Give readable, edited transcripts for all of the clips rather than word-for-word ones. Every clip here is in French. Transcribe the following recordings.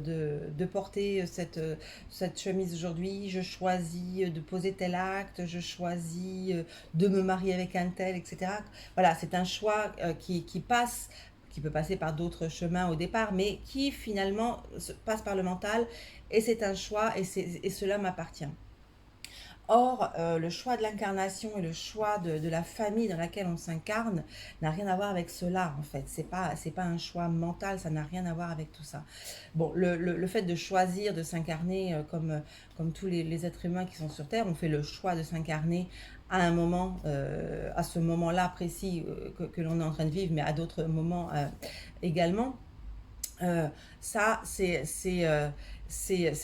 de porter cette chemise aujourd'hui, je choisis de poser tel acte, je choisis de me marier avec un tel, etc. Voilà, c'est un choix qui passe, qui peut passer par d'autres chemins au départ, mais qui finalement passe par le mental, et c'est un choix, et cela m'appartient. Or, le choix de l'incarnation et le choix de la famille dans laquelle on s'incarne n'a rien à voir avec cela, en fait. C'est pas un choix mental, ça n'a rien à voir avec tout ça. Bon, le fait de choisir de s'incarner comme tous les êtres humains qui sont sur Terre, on fait le choix de s'incarner à un moment, à ce moment-là précis que l'on est en train de vivre, mais à d'autres moments également. Euh, ça, c'est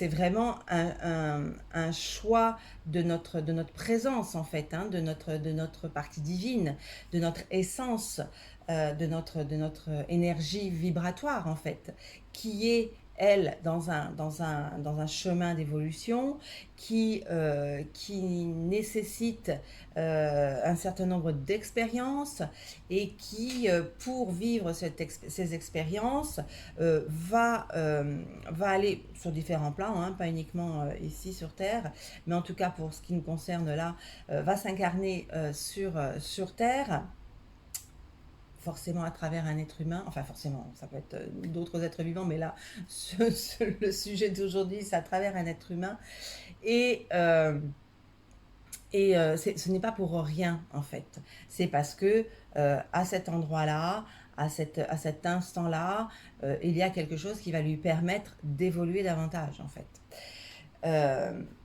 vraiment un choix de notre présence, en fait, hein, de notre partie divine, de notre essence, de notre énergie vibratoire, en fait, qui est, elle, dans un chemin d'évolution qui nécessite un certain nombre d'expériences et qui, pour vivre ces expériences, va aller sur différents plans, hein, pas uniquement ici sur Terre, mais en tout cas pour ce qui nous concerne là, va s'incarner sur Terre, forcément à travers un être humain, enfin forcément, ça peut être d'autres êtres vivants, mais là, le sujet d'aujourd'hui, c'est à travers un être humain, et, euh, ce n'est pas pour rien, en fait. C'est parce que à cet endroit-là, à cet instant-là, il y a quelque chose qui va lui permettre d'évoluer davantage, en fait.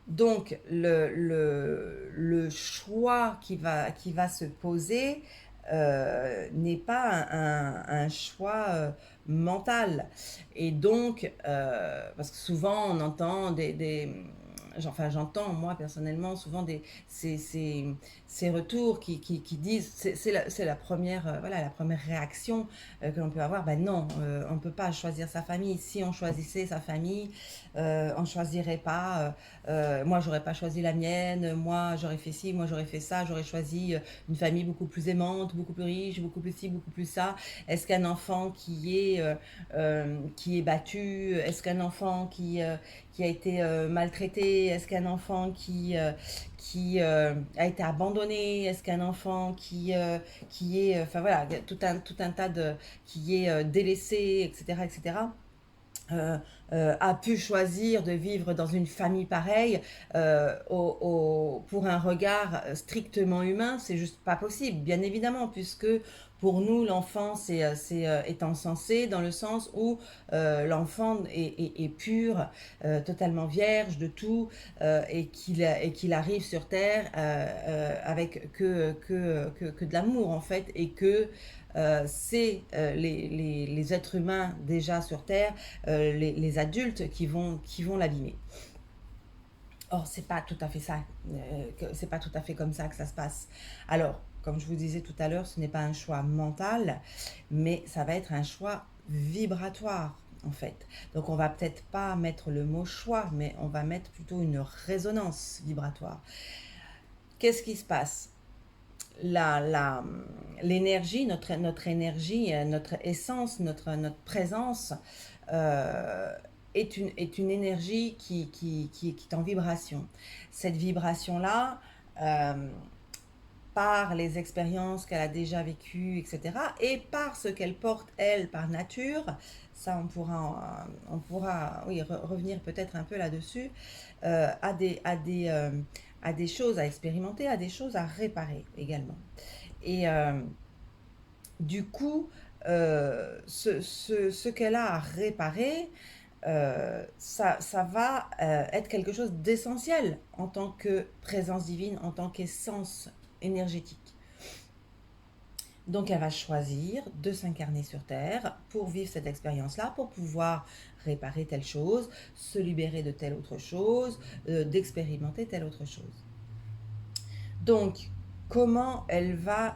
Donc, le choix qui va se poser n'est pas un choix mental. Et donc, parce que souvent on entend enfin j'entends moi personnellement souvent ces retours qui disent, c'est la première, voilà, la première réaction que l'on peut avoir, ben non, on ne peut pas choisir sa famille. Si on choisissait sa famille, on ne choisirait pas, moi j'aurais pas choisi la mienne, moi j'aurais fait ci, moi j'aurais fait ça, j'aurais choisi une famille beaucoup plus aimante, beaucoup plus riche, beaucoup plus ci, beaucoup plus ça. Est-ce qu'un enfant qui est battu, est-ce qu'un enfant qui a été maltraité, est-ce qu'un enfant qui a été abandonné, est-ce qu'un enfant qui est, enfin voilà, tout un tas de, qui est délaissé, etc., etc., a pu choisir de vivre dans une famille pareille, pour un regard strictement humain, c'est juste pas possible, bien évidemment, puisque pour nous, l'enfant est encensé dans le sens où l'enfant est pur, totalement vierge de tout, qu'il arrive sur Terre avec que de l'amour, en fait, et que c'est les êtres humains déjà sur Terre, les adultes qui vont l'abîmer. Or, c'est pas tout à fait ça, c'est pas tout à fait comme ça que ça se passe. Alors, comme je vous disais tout à l'heure, ce n'est pas un choix mental, mais ça va être un choix vibratoire, en fait. Donc, on va peut-être pas mettre le mot choix, mais on va mettre plutôt une résonance vibratoire. Qu'est-ce qui se passe? L'énergie, notre énergie, notre essence, notre présence euh, est une énergie qui est en vibration. Cette vibration-là, euh, par les expériences qu'elle a déjà vécues, etc., et par ce qu'elle porte, elle, par nature, ça on pourra oui, revenir peut-être un peu là-dessus, à des choses à expérimenter, à des choses à réparer également. Et du coup, ce qu'elle a à réparer, ça va être quelque chose d'essentiel en tant que présence divine, en tant qu'essence énergétique. Donc elle va choisir de s'incarner sur Terre pour vivre cette expérience-là, pour pouvoir réparer telle chose, se libérer de telle autre chose, d'expérimenter telle autre chose. Donc, comment elle va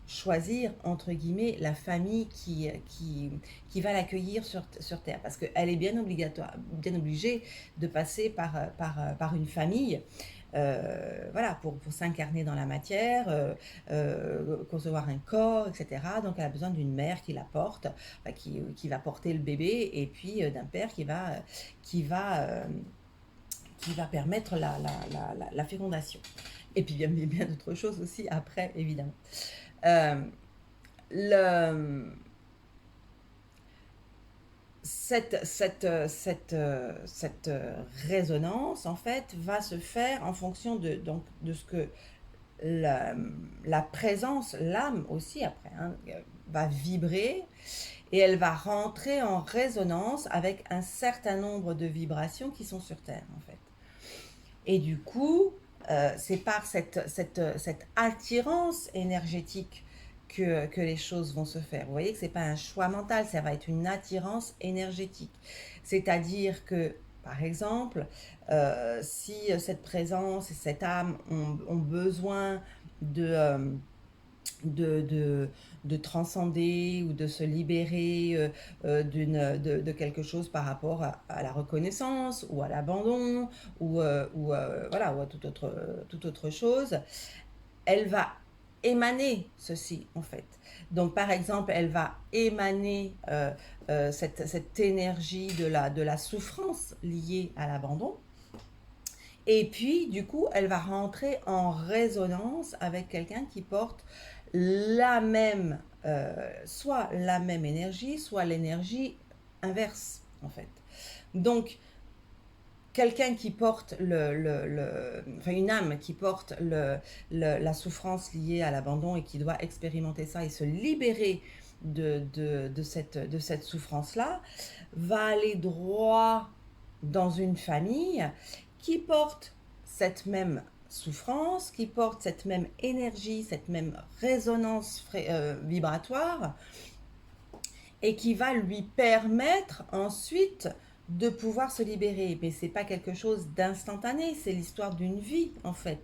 choisir, entre guillemets, la famille qui va l'accueillir sur Terre. Parce qu'elle est bien obligatoire, bien obligée de passer par une famille. Voilà, pour s'incarner dans la matière, concevoir un corps, etc. Donc elle a besoin d'une mère qui la porte, enfin, qui va porter le bébé, et puis d'un père qui va, euh, qui va permettre la fécondation. Et puis bien d'autres choses aussi après, évidemment. Euh, le, cette résonance, en fait, va se faire en fonction donc, de ce que la, la présence, l'âme aussi après, hein, va vibrer, et elle va rentrer en résonance avec un certain nombre de vibrations qui sont sur Terre, en fait. Et du coup, c'est par cette attirance énergétique que les choses vont se faire. Vous voyez que ce n'est pas un choix mental, ça va être une attirance énergétique. C'est-à-dire que, par exemple, si cette présence et cette âme ont besoin de, de, de, de transcender ou de se libérer de quelque chose par rapport à la reconnaissance ou à l'abandon voilà, ou à toute autre chose, elle va émaner ceci en fait. Donc par exemple, elle va émaner cette énergie de la souffrance liée à l'abandon. Et puis, du coup, elle va rentrer en résonance avec quelqu'un qui porte la même, soit la même énergie, soit l'énergie inverse, en fait. Donc, quelqu'un qui porte enfin une âme qui porte la souffrance liée à l'abandon et qui doit expérimenter ça et se libérer de cette souffrance-là, va aller droit dans une famille qui porte cette même souffrance, qui porte cette même énergie, cette même résonance vibratoire, et qui va lui permettre ensuite de pouvoir se libérer. Mais c'est pas quelque chose d'instantané, c'est l'histoire d'une vie en fait.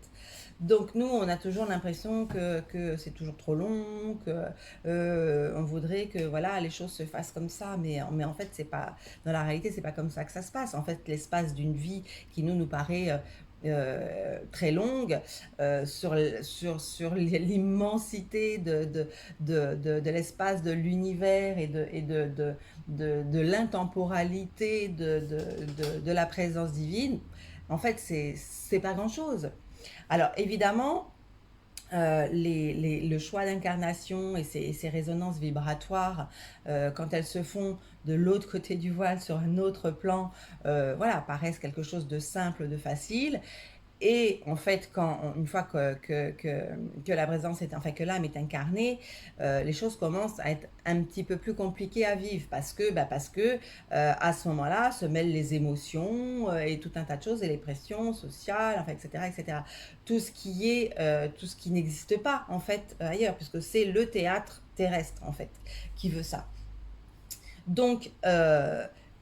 Donc nous, on a toujours l'impression que c'est toujours trop long, que on voudrait que voilà les choses se fassent comme ça, mais en fait c'est pas, dans la réalité c'est pas comme ça que ça se passe. En fait, l'espace d'une vie qui nous paraît très longue, sur l'immensité de l'espace, de l'univers et de l'intemporalité de la présence divine, en fait, c'est pas grand-chose. Alors, évidemment, le choix d'incarnation et ces résonances vibratoires, quand elles se font de l'autre côté du voile, sur un autre plan, voilà, paraissent quelque chose de simple, de facile. Et en fait, une fois que la présence est, enfin que l'âme est incarnée, les choses commencent à être un petit peu plus compliquées à vivre parce que à ce moment-là se mêlent les émotions et tout un tas de choses et les pressions sociales, enfin, etc., etc. Tout ce qui n'existe pas en fait ailleurs, puisque c'est le théâtre terrestre en fait qui veut ça. Donc,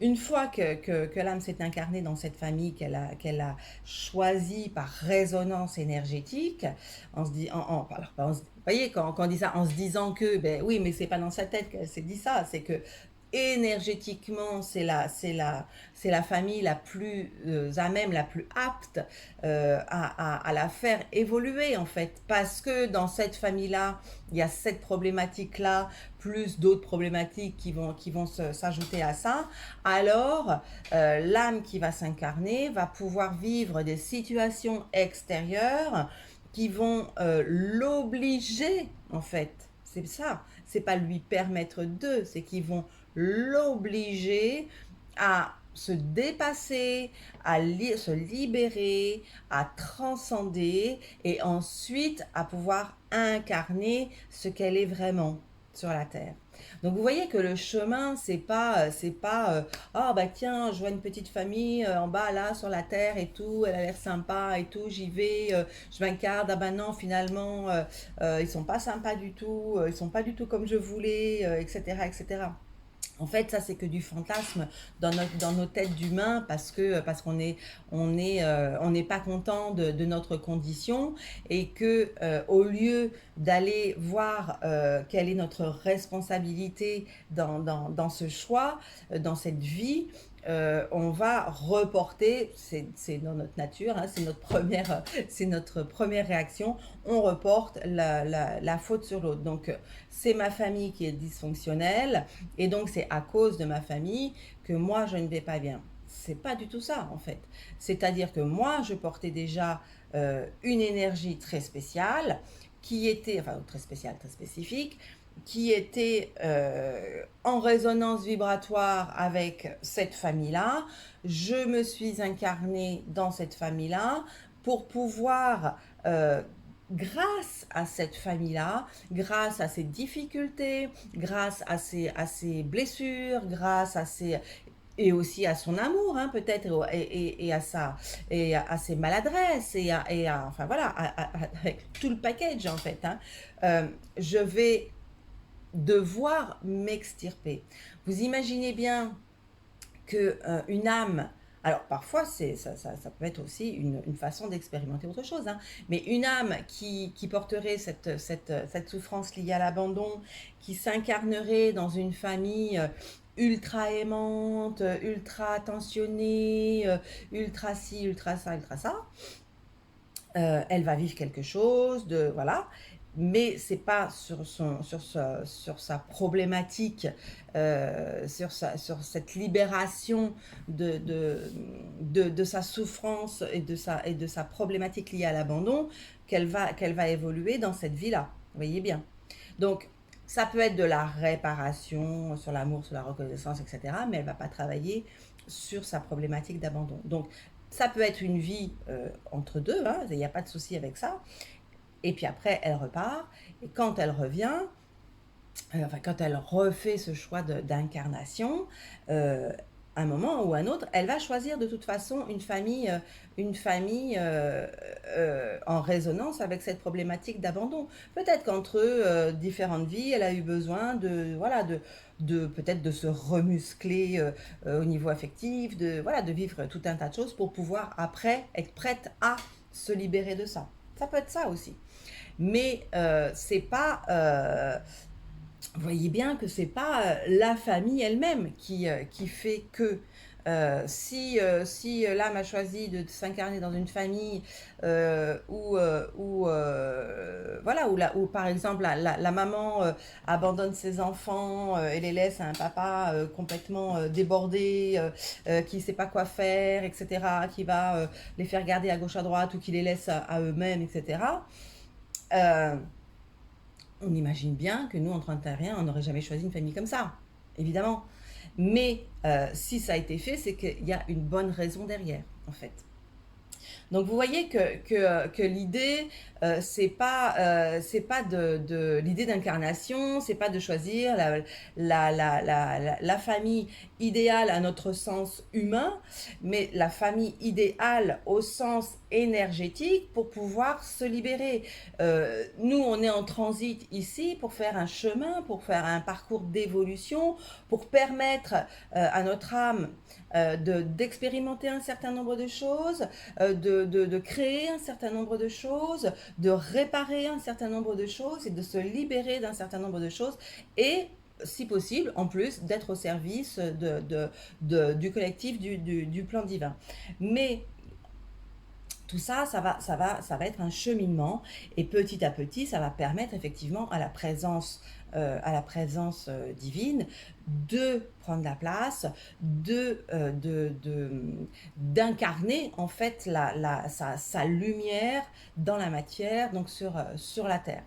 une fois que l'âme s'est incarnée dans cette famille qu'elle a choisie par résonance énergétique, on se dit, vous voyez, quand on dit ça en se disant que, ben oui, mais c'est pas dans sa tête qu'elle s'est dit ça, c'est que énergétiquement, c'est la famille la plus à même, la plus apte à la faire évoluer en fait. Parce que dans cette famille-là, il y a cette problématique-là, plus d'autres problématiques qui vont s'ajouter à ça. Alors, l'âme qui va s'incarner va pouvoir vivre des situations extérieures qui vont l'obliger en fait. C'est ça. C'est pas lui permettre de, c'est qu'ils vont l'obliger à se dépasser, se libérer, à transcender et ensuite à pouvoir incarner ce qu'elle est vraiment sur la terre. Donc vous voyez que le chemin, c'est pas ah bah tiens, je vois une petite famille en bas là sur la terre et tout, elle a l'air sympa et tout, j'y vais, je m'incarne, ah bah non finalement ils sont pas sympas du tout, ils sont pas du tout comme je voulais, etc., etc. En fait, ça, c'est que du fantasme dans nos têtes d'humains parce qu'on on n'est pas content de notre condition et que au lieu d'aller voir quelle est notre responsabilité dans ce choix, dans cette vie, on va reporter, c'est dans notre nature, hein, c'est notre première réaction, on reporte la faute sur l'autre. Donc, c'est ma famille qui est dysfonctionnelle, et donc c'est à cause de ma famille que moi je ne vais pas bien. C'est pas du tout ça en fait. C'est-à-dire que moi je portais déjà une énergie très spéciale qui était, enfin très spéciale, très spécifique, qui était en résonance vibratoire avec cette famille-là. Je me suis incarnée dans cette famille-là pour pouvoir grâce à cette famille-là, grâce à ses difficultés, grâce à ses blessures, grâce à ses et aussi à son amour, hein, peut-être, et à ses maladresses, enfin voilà, avec tout le package en fait, hein, je vais devoir m'extirper. Vous imaginez bien que une âme, alors parfois ça peut être aussi une façon d'expérimenter autre chose, hein, mais une âme qui porterait cette souffrance liée à l'abandon, qui s'incarnerait dans une famille ultra aimante, ultra attentionnée, ultra ci, ultra ça, elle va vivre quelque chose de voilà, mais c'est pas sur sa problématique, sur cette libération de sa souffrance et de sa problématique liée à l'abandon qu'elle va évoluer dans cette vie-là. Vous voyez bien. Donc, ça peut être de la réparation sur l'amour, sur la reconnaissance, etc., mais elle va pas travailler sur sa problématique d'abandon. Donc, ça peut être une vie entre deux, hein, il n'y a pas de souci avec ça. Et puis après, elle repart. Et quand elle revient, enfin, quand elle refait ce choix d'incarnation, un moment ou un autre, elle va choisir de toute façon une famille en résonance avec cette problématique d'abandon. Peut-être qu'entre différentes vies, elle a eu besoin de, voilà, peut-être de se remuscler au niveau affectif, voilà, de vivre tout un tas de choses pour pouvoir après être prête à se libérer de ça. Ça peut être ça aussi. Mais c'est pas vous voyez bien que c'est pas la famille elle-même qui fait que si l'âme a choisi de s'incarner dans une famille voilà où par exemple la maman abandonne ses enfants et les laisse à un papa complètement débordé qui sait pas quoi faire, etc., qui va les faire garder à gauche à droite ou qui les laisse à eux-mêmes, etc., on imagine bien que nous, en 31, on n'aurait jamais choisi une famille comme ça, évidemment. Mais si ça a été fait, c'est qu'il y a une bonne raison derrière, en fait. Donc vous voyez que l'idée, c'est pas l'idée d'incarnation, c'est pas de choisir la famille idéale à notre sens humain, mais la famille idéale au sens énergétique pour pouvoir se libérer. Nous, on est en transit ici pour faire un chemin, pour faire un parcours d'évolution, pour permettre à notre âme d'expérimenter un certain nombre de choses, de créer un certain nombre de choses, de réparer un certain nombre de choses et de se libérer d'un certain nombre de choses et si possible, en plus, d'être au service du collectif, du plan divin. Mais tout ça, ça va être un cheminement et petit à petit, ça va permettre effectivement à la présence divine de prendre la place, d'incarner en fait sa lumière dans la matière, donc sur la terre.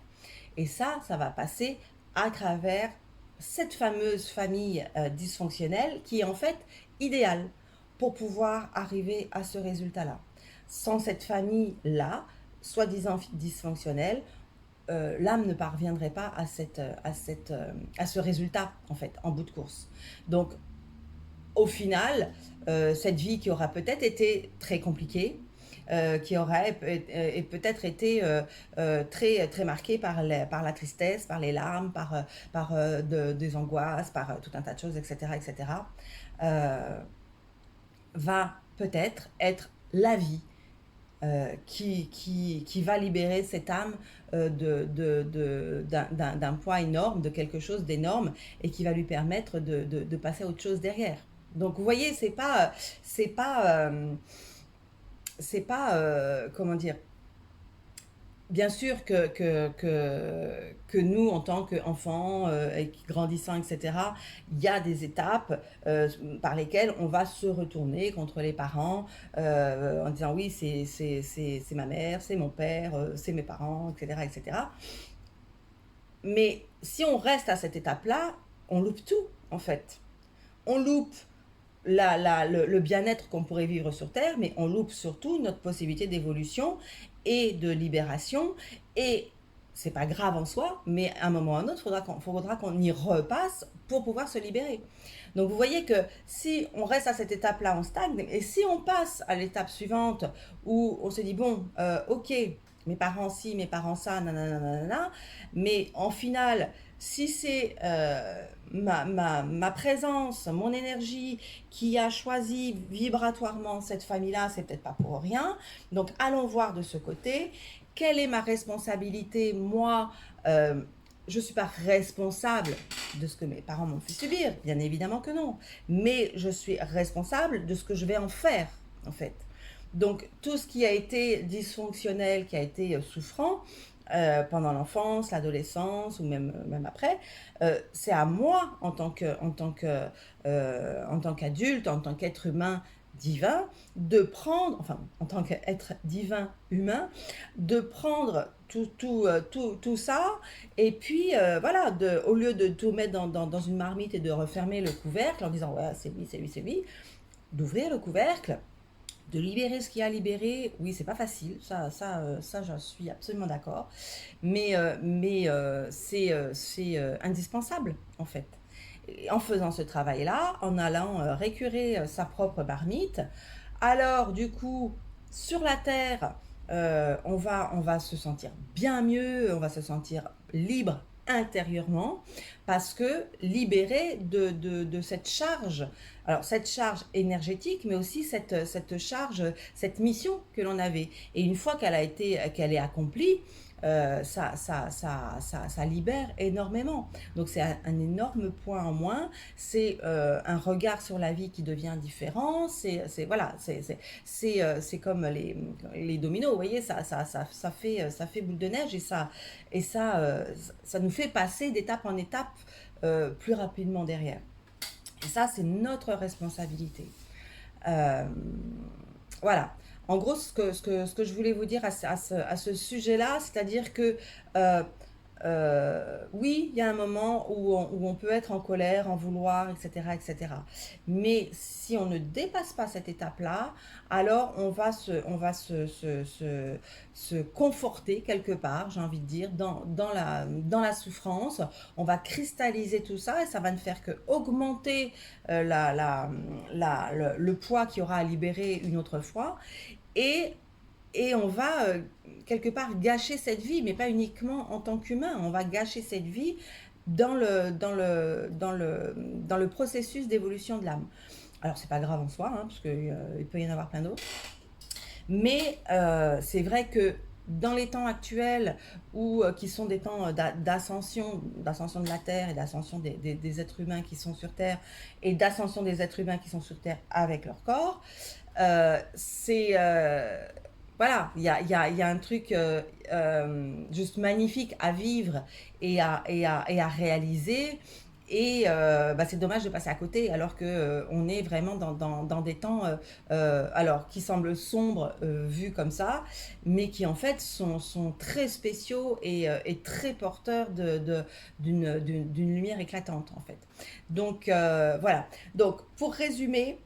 Et ça va passer à travers cette fameuse famille dysfonctionnelle qui est en fait idéale pour pouvoir arriver à ce résultat-là. Sans cette famille-là, soi-disant dysfonctionnelle, l'âme ne parviendrait pas à ce résultat, en fait, en bout de course. Donc, au final, cette vie qui aura peut-être été très compliquée, qui aurait et peut-être été très, très marquée par la tristesse, par les larmes, des angoisses, par tout un tas de choses, etc., etc., euh, va peut-être être la vie qui va libérer cette âme d'un poids énorme, de quelque chose d'énorme, et qui va lui permettre de passer à autre chose derrière. Donc vous voyez, c'est pas, c'est pas, comment dire, bien sûr que nous, en tant qu'enfants, grandissants, etc., il y a des étapes par lesquelles on va se retourner contre les parents en disant oui, c'est ma mère, c'est mon père, c'est mes parents, etc., etc. Mais si on reste à cette étape-là, on loupe tout, en fait. On loupe le bien-être qu'on pourrait vivre sur Terre, mais on loupe surtout notre possibilité d'évolution et de libération. Et c'est pas grave en soi, mais à un moment ou à un autre, faudra qu'on y repasse pour pouvoir se libérer. Donc vous voyez que si on reste à cette étape-là, on stagne, et si on passe à l'étape suivante où on se dit bon, ok, mes parents ci, mes parents ça, nanana, mais en final, si c'est ma présence, mon énergie qui a choisi vibratoirement cette famille-là, c'est peut-être pas pour rien. Donc allons voir de ce côté, quelle est ma responsabilité, moi je ne suis pas responsable de ce que mes parents m'ont fait subir, bien évidemment que non, mais je suis responsable de ce que je vais en faire, en fait. Donc tout ce qui a été dysfonctionnel, qui a été souffrant, pendant l'enfance, l'adolescence ou même après, c'est à moi en tant qu'adulte, en tant qu'être humain divin, de prendre, enfin en tant qu'être divin humain, de prendre tout ça, et puis voilà, au lieu de tout mettre dans une marmite et de refermer le couvercle en disant ouais, c'est lui, c'est lui, c'est lui, d'ouvrir le couvercle, de libérer ce qu'il y a à libérer. Oui, c'est pas facile, ça j'en suis absolument d'accord, mais c'est indispensable en fait. Et en faisant ce travail-là, en allant récurer sa propre marmite, alors du coup, sur la terre, on va se sentir bien mieux, on va se sentir libre intérieurement, parce que libéré de cette charge, alors cette charge énergétique, mais aussi cette charge, cette mission que l'on avait. Et une fois qu'elle est accomplie, ça libère énormément. Donc c'est un énorme point en moins, c'est un regard sur la vie qui devient différent, voilà, c'est comme les dominos, vous voyez, ça fait boule de neige, ça nous fait passer d'étape en étape plus rapidement derrière. Et ça, c'est notre responsabilité. Euh, voilà. En gros, ce que je voulais vous dire à ce sujet-là, c'est-à-dire que oui, il y a un moment où on peut être en colère, en vouloir, etc., etc. Mais si on ne dépasse pas cette étape-là, alors se conforter quelque part, j'ai envie de dire, dans la souffrance. On va cristalliser tout ça et ça va ne faire que augmenter le poids qu'il y aura à libérer une autre fois. Et on va quelque part gâcher cette vie, mais pas uniquement en tant qu'humain, on va gâcher cette vie dans le processus d'évolution de l'âme. Alors c'est pas grave en soi, hein, parce qu'il peut y en avoir plein d'autres, mais c'est vrai que dans les temps actuels, qui sont des temps d'ascension de la Terre et d'ascension des êtres humains qui sont sur Terre, et d'ascension des êtres humains qui sont sur Terre avec leur corps, c'est voilà, il y a un truc juste magnifique à vivre et à réaliser. Et c'est dommage de passer à côté alors que on est vraiment dans des temps alors qui semblent sombres vus comme ça, mais qui en fait sont très spéciaux et très porteurs d'une lumière éclatante en fait. Donc voilà. Donc pour résumer,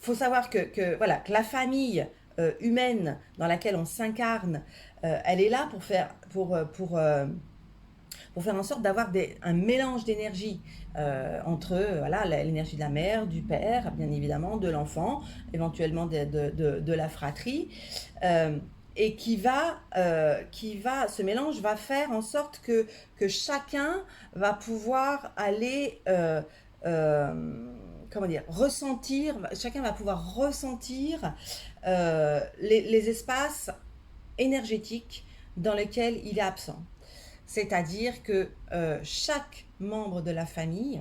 faut savoir voilà, que la famille humaine dans laquelle on s'incarne, elle est là pour faire en sorte d'avoir un mélange d'énergie entre voilà, l'énergie de la mère, du père, bien évidemment, de l'enfant, éventuellement de la fratrie. Euh, et ce mélange va faire en sorte que chacun va pouvoir aller, comment dire, chacun va pouvoir ressentir les espaces énergétiques dans lesquels il est absent. C'est-à-dire que chaque membre de la famille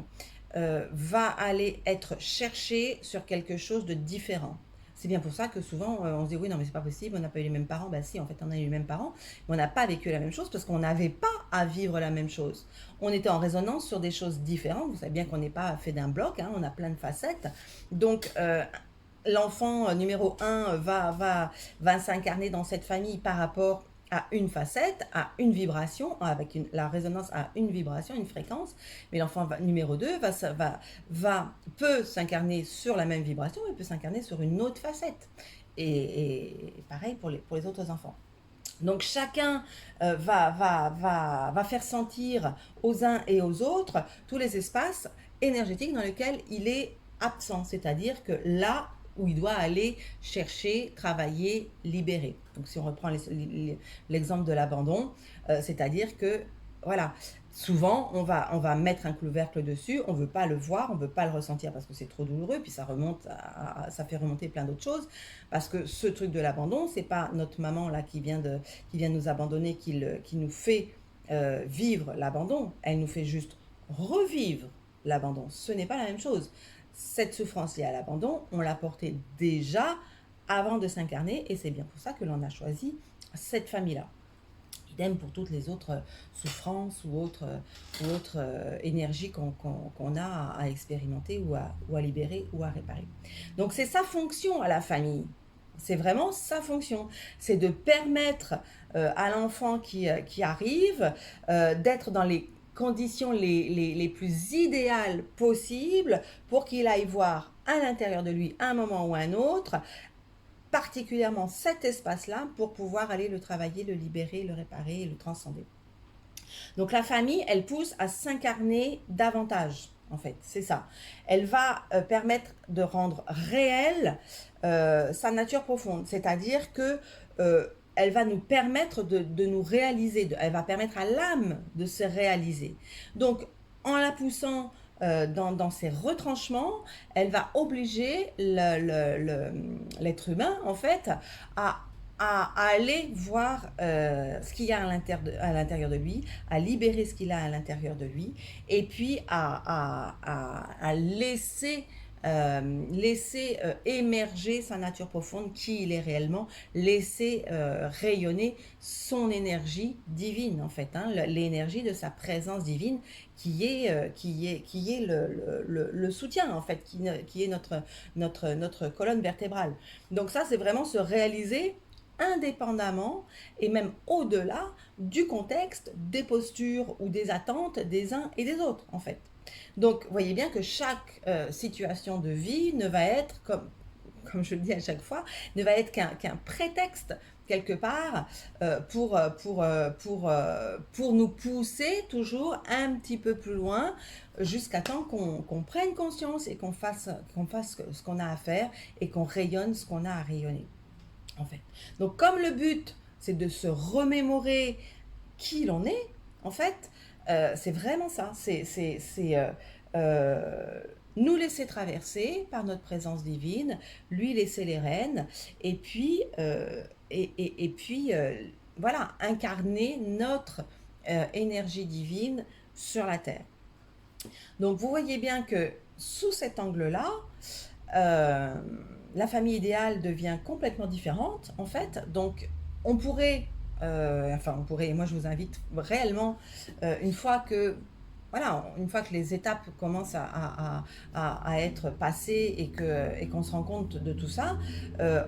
va aller être cherché sur quelque chose de différent. C'est bien pour ça que souvent on se dit oui non mais c'est pas possible, on n'a pas eu les mêmes parents. Ben si, en fait on a eu les mêmes parents, mais on n'a pas vécu la même chose parce qu'on n'avait pas à vivre la même chose. On était en résonance sur des choses différentes. Vous savez bien qu'on n'est pas fait d'un bloc, hein, on a plein de facettes. Donc l'enfant numéro un va s'incarner dans cette famille par rapport à une facette, à une vibration, avec la résonance à une vibration, une fréquence, mais l'enfant numéro 2 peut s'incarner sur la même vibration, mais peut s'incarner sur une autre facette. Et pareil pour les autres enfants. Donc chacun va faire sentir aux uns et aux autres tous les espaces énergétiques dans lesquels il est absent, c'est-à-dire que là où il doit aller chercher, travailler, libérer. Donc si on reprend l'exemple de l'abandon, c'est-à-dire que voilà, souvent on va mettre un couvercle dessus, on ne veut pas le voir, on ne veut pas le ressentir parce que c'est trop douloureux, puis ça fait remonter plein d'autres choses, parce que ce truc de l'abandon, c'est pas notre maman là qui vient nous abandonner, qui nous fait vivre l'abandon, elle nous fait juste revivre l'abandon. Ce n'est pas la même chose. Cette souffrance liée à l'abandon, on l'a portée déjà avant de s'incarner, et c'est bien pour ça que l'on a choisi cette famille-là. Idem pour toutes les autres souffrances ou autres énergies qu'on a à expérimenter ou à libérer ou à réparer. Donc c'est sa fonction à la famille. C'est vraiment sa fonction. C'est de permettre à l'enfant qui arrive d'être dans les conditions les plus idéales possibles pour qu'il aille voir à l'intérieur de lui, à un moment ou à un autre, particulièrement cet espace-là pour pouvoir aller le travailler, le libérer, le réparer et le transcender. Donc la famille, elle pousse à s'incarner davantage, en fait, c'est ça. Elle va permettre de rendre réelle sa nature profonde, c'est-à-dire que elle va nous permettre de nous réaliser, elle va permettre à l'âme de se réaliser. Donc en la poussant dans ses retranchements, elle va obliger l'être humain, en fait, à aller voir ce qu'il y a à l'intérieur de lui, à libérer ce qu'il a à l'intérieur de lui, et puis à laisser émerger sa nature profonde, qui il est réellement, laisser rayonner son énergie divine, en fait, hein, l'énergie de sa présence divine qui est le soutien, en fait, qui est notre colonne vertébrale. Donc ça, c'est vraiment se réaliser indépendamment et même au-delà du contexte, des postures ou des attentes des uns et des autres, en fait. Donc, voyez bien que chaque situation de vie ne va être, comme je le dis à chaque fois, ne va être qu'un prétexte quelque part pour nous pousser toujours un petit peu plus loin jusqu'à temps qu'on prenne conscience et qu'on fasse ce qu'on a à faire et qu'on rayonne ce qu'on a à rayonner, en fait. Donc comme le but c'est de se remémorer qui l'on est, en fait, c'est vraiment ça, nous laisser traverser par notre présence divine, lui laisser les rênes, et puis, voilà, incarner notre énergie divine sur la terre. Donc vous voyez bien que sous cet angle-là, la famille idéale devient complètement différente, en fait. Donc on pourrait, moi je vous invite réellement, une fois que les étapes commencent à être passées et qu'on se rend compte de tout ça,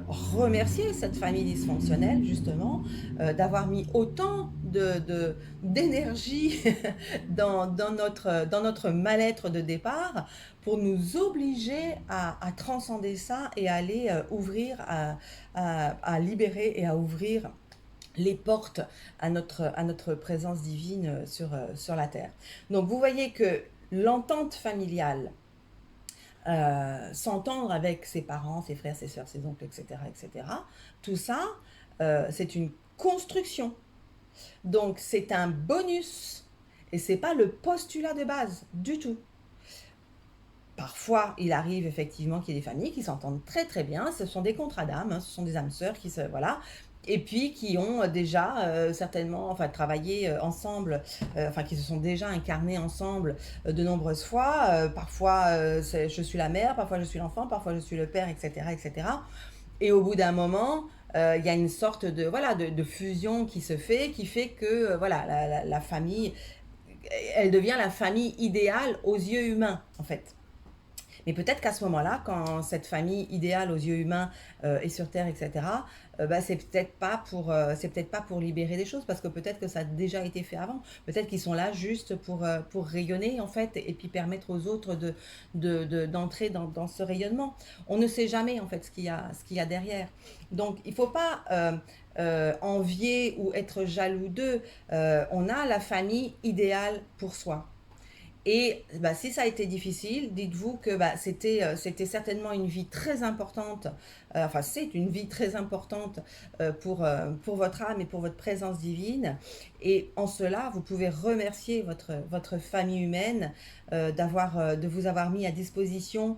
remercier cette famille dysfonctionnelle, justement, d'avoir mis autant d'énergie dans notre mal-être de départ pour nous obliger à transcender ça et à aller ouvrir, à libérer et à ouvrir les portes à notre présence divine sur la terre. Donc vous voyez que l'entente familiale, s'entendre avec ses parents, ses frères, ses soeurs, ses oncles, etc., tout ça, c'est une construction. Donc c'est un bonus et c'est pas le postulat de base du tout. Parfois, il arrive effectivement qu'il y ait des familles qui s'entendent très très bien. Ce sont des contrats d'âme, hein, ce sont des âmes sœurs qui se voilà, et puis qui ont déjà certainement, enfin, travaillé ensemble, enfin, qui se sont déjà incarnés ensemble de nombreuses fois. Parfois, je suis la mère, parfois je suis l'enfant, parfois je suis le père, etc., etc. Et au bout d'un moment, il y a une sorte de voilà de fusion qui fait que voilà la famille, elle devient la famille idéale aux yeux humains en fait. Mais peut-être qu'à ce moment-là, quand cette famille idéale aux yeux humains est sur Terre, etc., bah, c'est peut-être pas pour libérer des choses, parce que peut-être que ça a déjà été fait avant. Peut-être qu'ils sont là juste pour rayonner, en fait, et puis permettre aux autres d'entrer dans ce rayonnement. On ne sait jamais, en fait, ce qu'il y a derrière. Donc, il ne faut pas envier ou être jaloux d'eux. On a la famille idéale pour soi. Et bah, si ça a été difficile, dites-vous que bah, c'était certainement une vie très importante, enfin c'est une vie très importante pour votre âme et pour votre présence divine. Et en cela, vous pouvez remercier votre famille humaine de vous avoir mis à disposition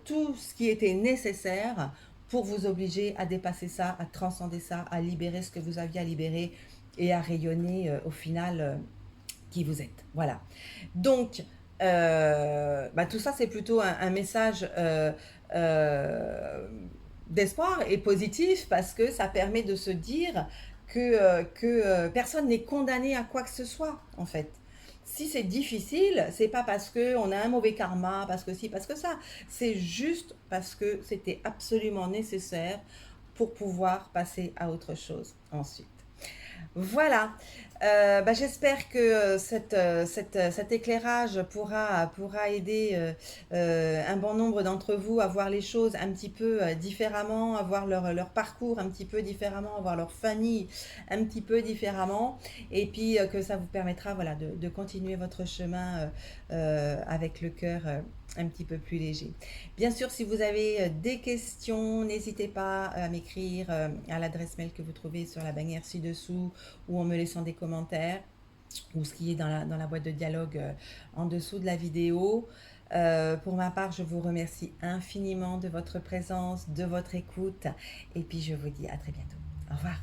tout ce qui était nécessaire pour vous obliger à dépasser ça, à transcender ça, à libérer ce que vous aviez à libérer et à rayonner au final qui vous êtes. Voilà. Donc, bah, tout ça, c'est plutôt un message euh, d'espoir et positif parce que ça permet de se dire que personne n'est condamné à quoi que ce soit, en fait. Si c'est difficile, c'est pas parce qu'on a un mauvais karma, parce que si, parce que ça. C'est juste parce que c'était absolument nécessaire pour pouvoir passer à autre chose ensuite. Voilà. Bah, j'espère que cet éclairage pourra aider un bon nombre d'entre vous à voir les choses un petit peu différemment, à voir leur parcours un petit peu différemment, à voir leur famille un petit peu différemment, et puis que ça vous permettra voilà, de continuer votre chemin avec le cœur un petit peu plus léger. Bien sûr, si vous avez des questions, n'hésitez pas à m'écrire à l'adresse mail que vous trouvez sur la bannière ci-dessous ou en me laissant des commentaires ou ce qui est dans la boîte de dialogue en dessous de la vidéo. Pour ma part, je vous remercie infiniment de votre présence, de votre écoute et puis je vous dis à très bientôt. Au revoir.